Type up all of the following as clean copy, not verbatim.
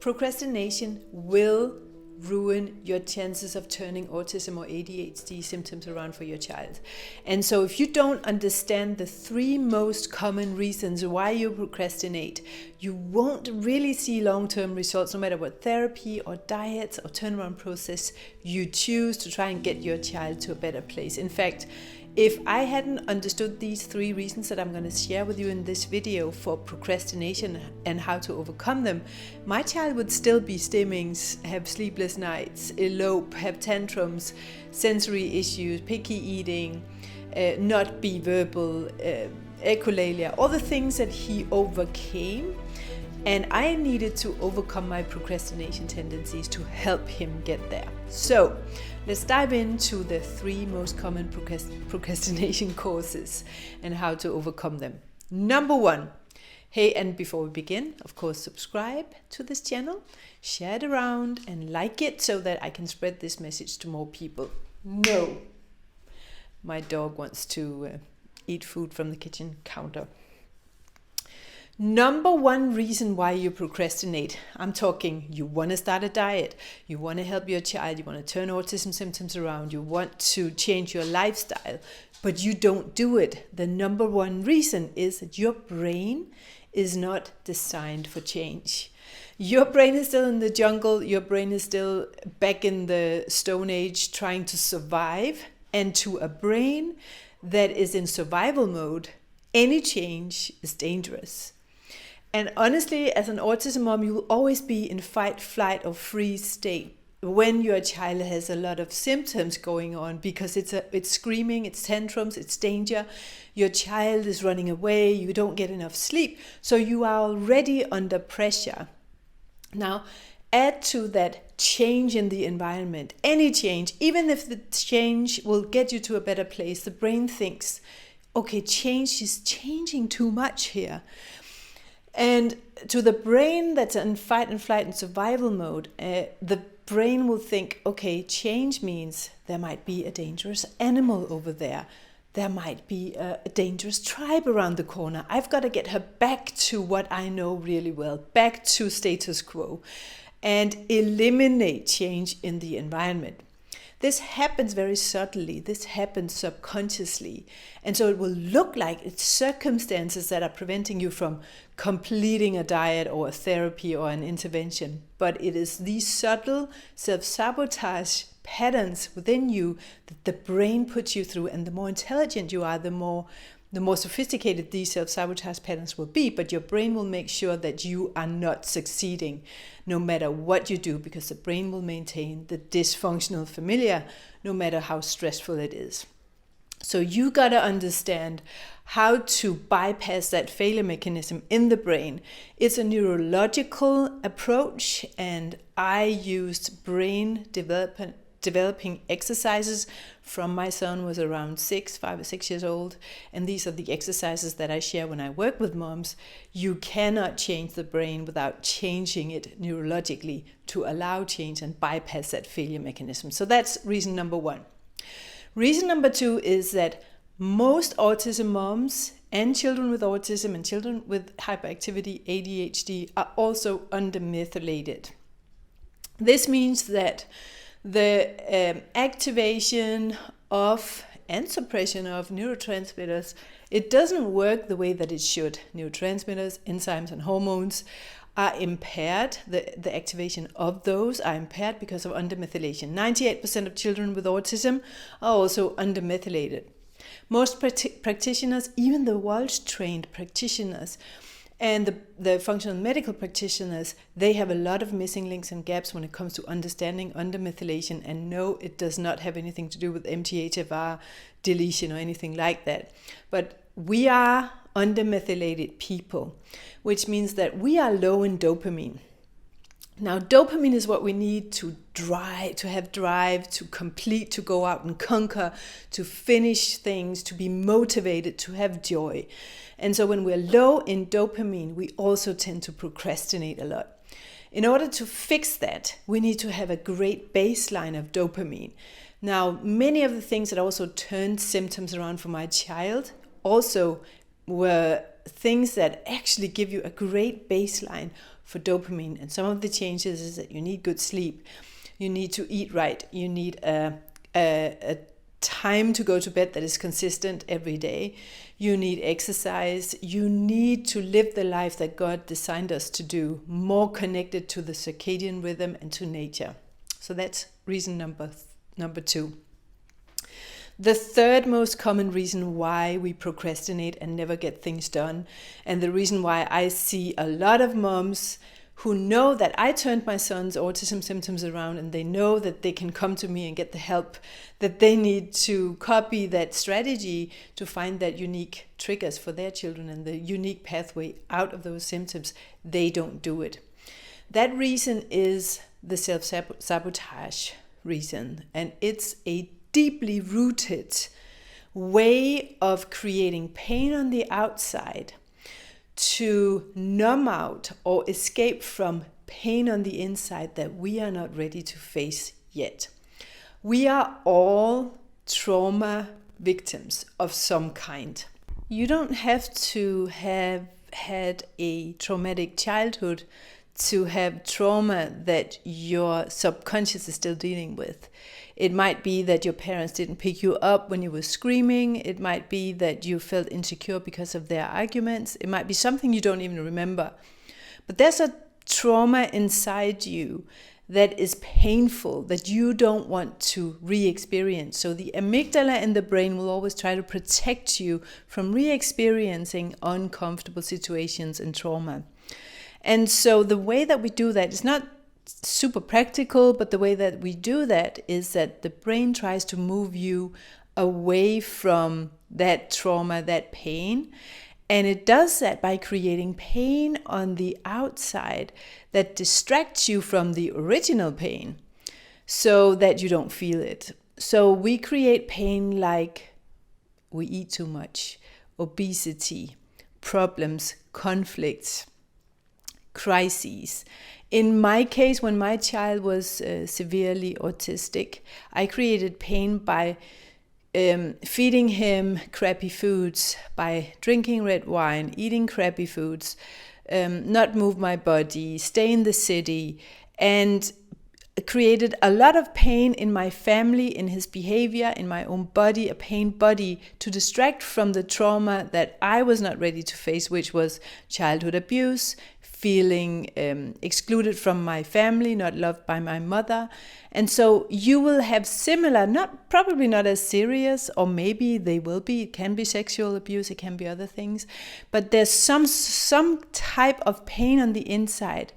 Procrastination will ruin your chances of turning autism or ADHD symptoms around for your child. And so if you don't understand the 3 most common reasons why you procrastinate, you won't really see long-term results no matter what therapy or diets or turnaround process you choose to try and get your child to a better place. In fact, if I hadn't understood these 3 reasons that I'm going to share with you in this video for procrastination and how to overcome them, my child would still be stimming, have sleepless nights, elope, have tantrums, sensory issues, picky eating, not be verbal, echolalia, all the things that he overcame. And I needed to overcome my procrastination tendencies to help him get there. So let's dive into the 3 most common procrastination causes and how to overcome them. Number 1. Hey, and before we begin, of course, subscribe to this channel, share it around and like it so that I can spread this message to more people. No, my dog wants to eat food from the kitchen counter. Number 1 reason why you procrastinate. I'm talking you want to start a diet, you want to help your child, you want to turn autism symptoms around, you want to change your lifestyle, but you don't do it. The number 1 reason is that your brain is not designed for change. Your brain is still in the jungle, your brain is still back in the Stone Age trying to survive, and to a brain that is in survival mode, any change is dangerous. And honestly, as an autism mom, you will always be in fight, flight, or freeze state when your child has a lot of symptoms going on, because it's screaming, it's tantrums, it's danger. Your child is running away, you don't get enough sleep, so you are already under pressure. Now, add to that change in the environment, any change, even if the change will get you to a better place, the brain thinks, okay, change is changing too much here. And to the brain that's in fight and flight and survival mode, the brain will think, okay, change means there might be a dangerous animal over there. There might be a dangerous tribe around the corner. I've got to get her back to what I know really well, back to status quo, and eliminate change in the environment. This happens very subtly, this happens subconsciously, and so it will look like it's circumstances that are preventing you from completing a diet or a therapy or an intervention, but it is these subtle self-sabotage patterns within you that the brain puts you through, and the more intelligent you are, the more sophisticated these self-sabotage patterns will be, but your brain will make sure that you are not succeeding no matter what you do, because the brain will maintain the dysfunctional familiar no matter how stressful it is. So you got to understand how to bypass that failure mechanism in the brain. It's a neurological approach, and I used brain developing exercises from my son was around 5 or 6 years old, and these are the exercises that I share when I work with moms. You cannot change the brain without changing it neurologically to allow change and bypass that failure mechanism. So that's reason number 1. Reason number 2 is that most autism moms and children with autism and children with hyperactivity, ADHD, are also undermethylated. This means that the activation of and suppression of neurotransmitters, it doesn't work the way that it should. Neurotransmitters, enzymes, and hormones are impaired. The activation of those are impaired because of undermethylation. 98% of children with autism are also undermethylated. Most practitioners, even the Walsh-trained practitioners, and the functional medical practitioners, they have a lot of missing links and gaps when it comes to understanding undermethylation. And no, it does not have anything to do with MTHFR deletion or anything like that. But we are undermethylated people, which means that we are low in dopamine. Now, dopamine is what we need to have drive, to complete, to go out and conquer, to finish things, to be motivated, to have joy. And so when we're low in dopamine, we also tend to procrastinate a lot. In order to fix that, we need to have a great baseline of dopamine. Now, many of the things that also turned symptoms around for my child also were things that actually give you a great baseline for dopamine. And some of the changes is that you need good sleep, you need to eat right, you need a time to go to bed that is consistent every day, you need exercise, you need to live the life that God designed us to do, more connected to the circadian rhythm and to nature. So that's reason number 2. The third most common reason why we procrastinate and never get things done, and the reason why I see a lot of moms who know that I turned my son's autism symptoms around, and they know that they can come to me and get the help that they need to copy that strategy to find that unique triggers for their children and the unique pathway out of those symptoms, they don't do it. That reason is the self-sabotage reason, and it's a deeply rooted way of creating pain on the outside to numb out or escape from pain on the inside that we are not ready to face yet. We are all trauma victims of some kind. You don't have to have had a traumatic childhood to have trauma that your subconscious is still dealing with. It might be that your parents didn't pick you up when you were screaming. It might be that you felt insecure because of their arguments. It might be something you don't even remember. But there's a trauma inside you that is painful, that you don't want to re-experience. So the amygdala in the brain will always try to protect you from re-experiencing uncomfortable situations and trauma. And so the way that we do that is not super practical, but the way that we do that is that the brain tries to move you away from that trauma, that pain. And it does that by creating pain on the outside that distracts you from the original pain so that you don't feel it. So we create pain like we eat too much, obesity, problems, conflicts, crises. In my case, when my child was severely autistic, I created pain by feeding him crappy foods, by drinking red wine, eating crappy foods, not move my body, stay in the city, and created a lot of pain in my family, in his behavior, in my own body, a pain body, to distract from the trauma that I was not ready to face, which was childhood abuse, feeling excluded from my family, not loved by my mother. And so you will have similar, probably not as serious, or maybe they will be, it can be sexual abuse, it can be other things, but there's some type of pain on the inside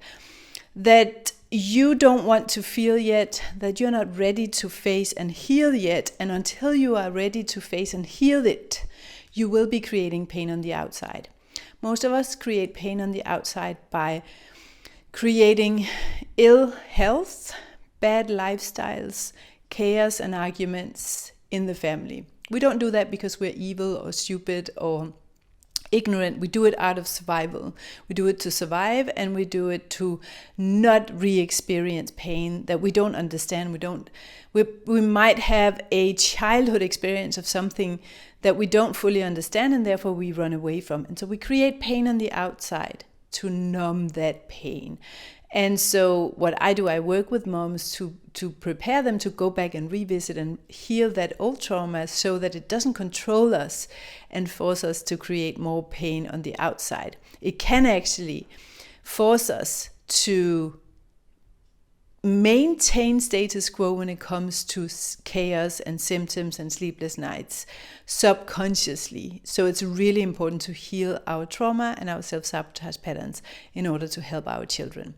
that you don't want to feel yet, that you're not ready to face and heal yet. And until you are ready to face and heal it, you will be creating pain on the outside. Most of us create pain on the outside by creating ill health, bad lifestyles, chaos and arguments in the family. We don't do that because we're evil or stupid or ignorant. We do it out of survival. We do it to survive, and we do it to not re-experience pain that we don't understand. We might have a childhood experience of something that we don't fully understand, and therefore we run away from. And so we create pain on the outside to numb that pain. And so what I do, I work with moms to prepare them to go back and revisit and heal that old trauma so that it doesn't control us and force us to create more pain on the outside. It can actually force us to maintain status quo when it comes to chaos and symptoms and sleepless nights subconsciously. So it's really important to heal our trauma and our self-sabotage patterns in order to help our children.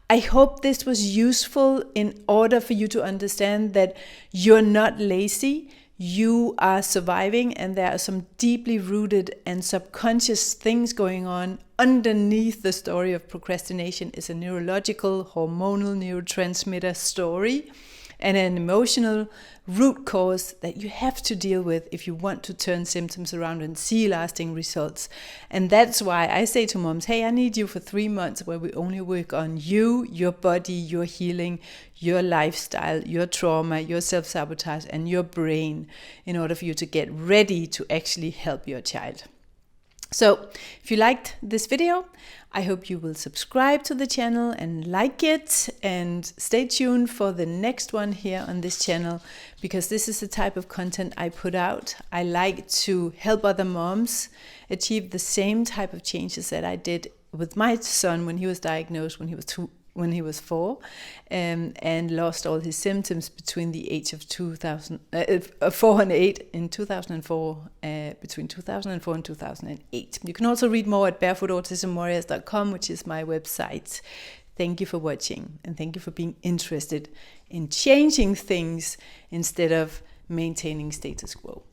I hope this was useful in order for you to understand that you're not lazy, you are surviving, and there are some deeply rooted and subconscious things going on underneath the story of procrastination. Is a neurological, hormonal, neurotransmitter story and an emotional root cause that you have to deal with if you want to turn symptoms around and see lasting results. And that's why I say to moms, hey, I need you for 3 months where we only work on you, your body, your healing, your lifestyle, your trauma, your self-sabotage, and your brain in order for you to get ready to actually help your child. So if you liked this video, I hope you will subscribe to the channel and like it, and stay tuned for the next one here on this channel, because this is the type of content I put out. I like to help other moms achieve the same type of changes that I did with my son when he was diagnosed when he was 4, and lost all his symptoms between the age of 4 and 8 in 2004, between 2004 and 2008. You can also read more at barefootautismwarriors.com, which is my website. Thank you for watching, and thank you for being interested in changing things instead of maintaining status quo.